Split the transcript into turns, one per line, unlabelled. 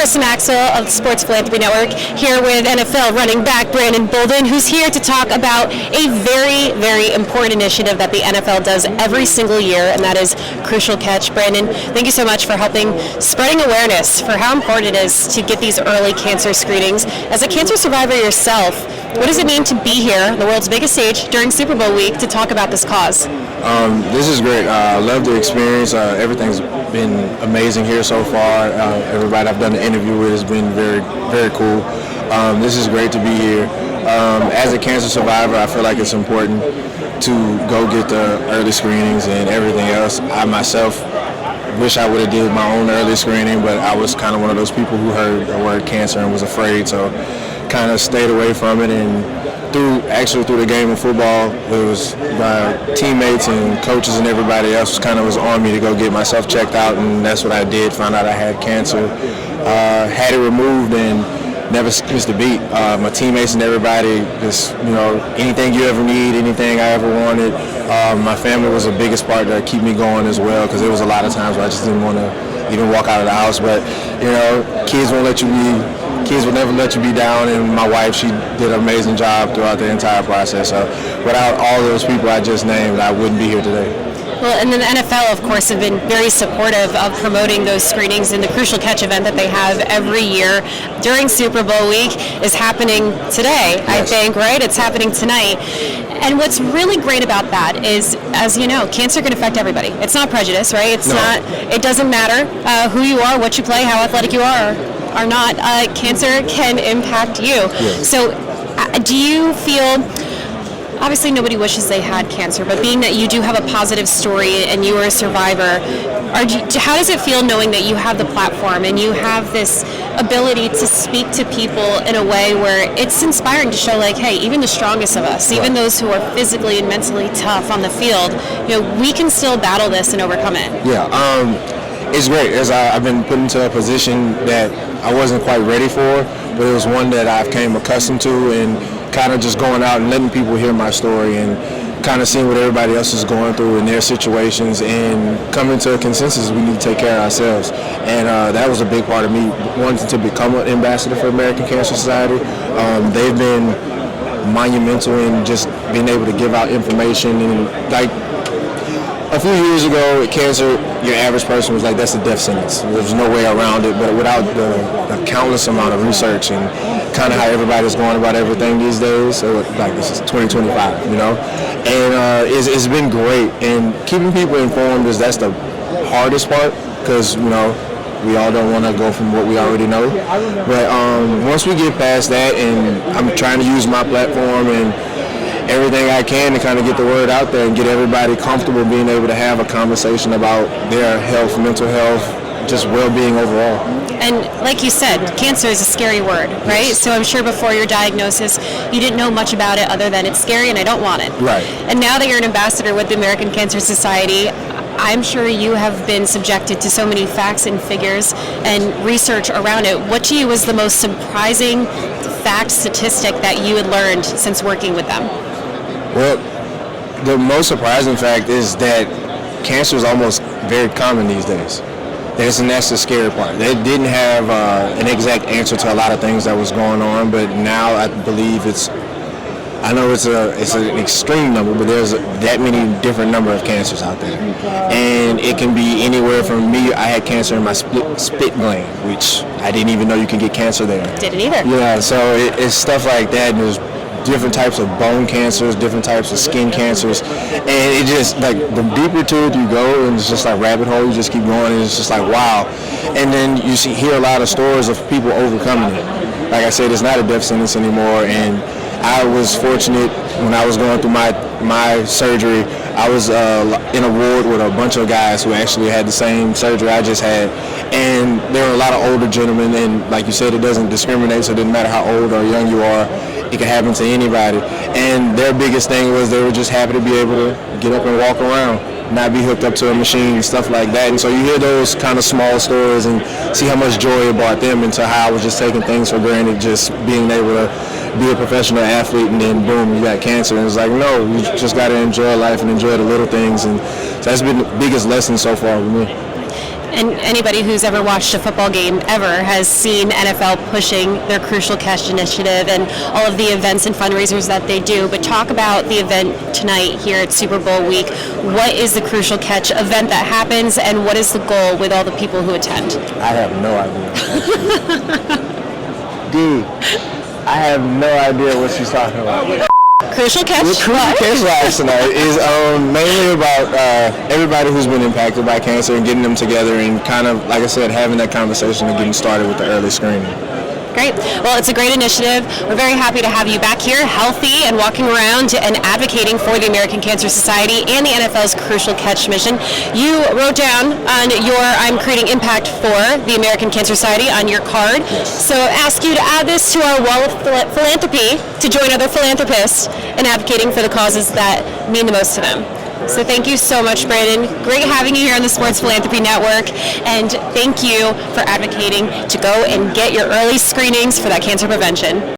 Chris Maxwell of the Sports Philanthropy Network, here with NFL running back Brandon Bolden, who's here to talk about a very, very important initiative that the NFL does every single year, and that is Crucial Catch. Brandon, thank you so much for helping spreading awareness for how important it is to get these early cancer screenings. As a cancer survivor yourself, what does it mean to be here, the world's biggest stage, during Super Bowl week to talk about this cause?
This is great. I love the experience. Everything's been amazing here so far. Everybody I've done the interview with has been very, very cool. This is great to be here. As a cancer survivor, I feel like it's important to go get the early screenings and everything else. I myself wish I would have did my own early screening, but I was kind of one of those people who heard the word cancer and was afraid, so kind of stayed away from it. And through the game of football, it was my teammates and coaches and everybody else was on me to go get myself checked out, and that's what I did. Found out I had cancer, had it removed, and never missed a beat. My teammates and everybody, just, anything you ever need, anything I ever wanted. My family was the biggest part to keep me going as well, because there was a lot of times where I just didn't want to even walk out of the house. But kids will never let you be down, and my wife, she did an amazing job throughout the entire process. So without all those people I just named, I wouldn't be here today.
Well, and then the NFL, of course, have been very supportive of promoting those screenings, and the Crucial Catch event that they have every year during Super Bowl week is happening today, yes. I think, right? It's happening tonight. And what's really great about that is, as you know, cancer can affect everybody. It's not prejudice, right? It doesn't matter who you are, what you play, how athletic you are or not. Cancer can impact you.
Yes.
So do you feel... Obviously, nobody wishes they had cancer, but being that you do have a positive story and you are a survivor, how does it feel knowing that you have the platform and you have this ability to speak to people in a way where it's inspiring to show, like, hey, even the strongest of us, even those who are physically and mentally tough on the field, we can still battle this and overcome it?
Yeah, it's great. As I've been put into a position that I wasn't quite ready for, but it was one that I've came accustomed to, and kind of just going out and letting people hear my story and kind of seeing what everybody else is going through in their situations and coming to a consensus we need to take care of ourselves. And that was a big part of me wanting to become an ambassador for American Cancer Society. They've been monumental in just being able to give out information. And like a few years ago with cancer, your average person was like, that's a death sentence. There's no way around it. But without the countless amount of research and kind of how everybody's going about everything these days, so like this is 2025, and it's been great. And keeping people informed that's the hardest part, because we all don't want to go from what we already know. But once we get past that, and I'm trying to use my platform and everything I can to kind of get the word out there and get everybody comfortable being able to have a conversation about their health, mental health, just well-being overall.
And like you said, cancer is a scary word, right?
Yes.
So I'm sure before your diagnosis, you didn't know much about it other than it's scary and I don't want it.
Right.
And now that you're an ambassador with the American Cancer Society, I'm sure you have been subjected to so many facts and figures and research around it. What to you was the most surprising fact, statistic that you had learned since working with them?
Well, the most surprising fact is that cancer is almost very common these days. And that's the scary part. They didn't have an exact answer to a lot of things that was going on, but now I believe I know it's an extreme number, but there's that many different number of cancers out there. And it can be anywhere from me. I had cancer in my spit gland, which I didn't even know you can get cancer there.
Didn't either.
Yeah, so it's stuff like that. And there's different types of bone cancers, different types of skin cancers, and it just, like, the deeper to it you go, and it's just like rabbit hole, you just keep going, and it's just like, wow. And then you hear a lot of stories of people overcoming it. Like I said, it's not a death sentence anymore, and I was fortunate when I was going through my surgery. I was in a ward with a bunch of guys who actually had the same surgery I just had, and there were a lot of older gentlemen, and like you said, it doesn't discriminate, so it doesn't matter how old or young you are, it can happen to anybody. And their biggest thing was they were just happy to be able to get up and walk around, not be hooked up to a machine and stuff like that. And so you hear those kind of small stories and see how much joy it brought them into how I was just taking things for granted, just being able to be a professional athlete, and then boom, you got cancer. And it's like, no, you just got to enjoy life and enjoy the little things. And so that's been the biggest lesson so far with me.
And anybody who's ever watched a football game ever has seen NFL pushing their Crucial Catch initiative and all of the events and fundraisers that they do. But talk about the event tonight here at Super Bowl week. What is the Crucial Catch event that happens, and what is the goal with all the people who attend?
I have no idea. D, I have no idea what she's talking about.
Crucial Catch?
The Crucial Catch Live tonight is mainly about everybody who's been impacted by cancer and getting them together and kind of, like I said, having that conversation and getting started with the early screening.
Great. Well, it's a great initiative. We're very happy to have you back here, healthy and walking around and advocating for the American Cancer Society and the NFL's Crucial Catch mission. You wrote down on your I'm creating impact for the American Cancer Society on your card. So ask you to add this to our wall of philanthropy to join other philanthropists in advocating for the causes that mean the most to them. So thank you so much, Brandon. Great having you here on the Sports Philanthropy Network. And thank you for advocating to go and get your early screenings for that cancer prevention.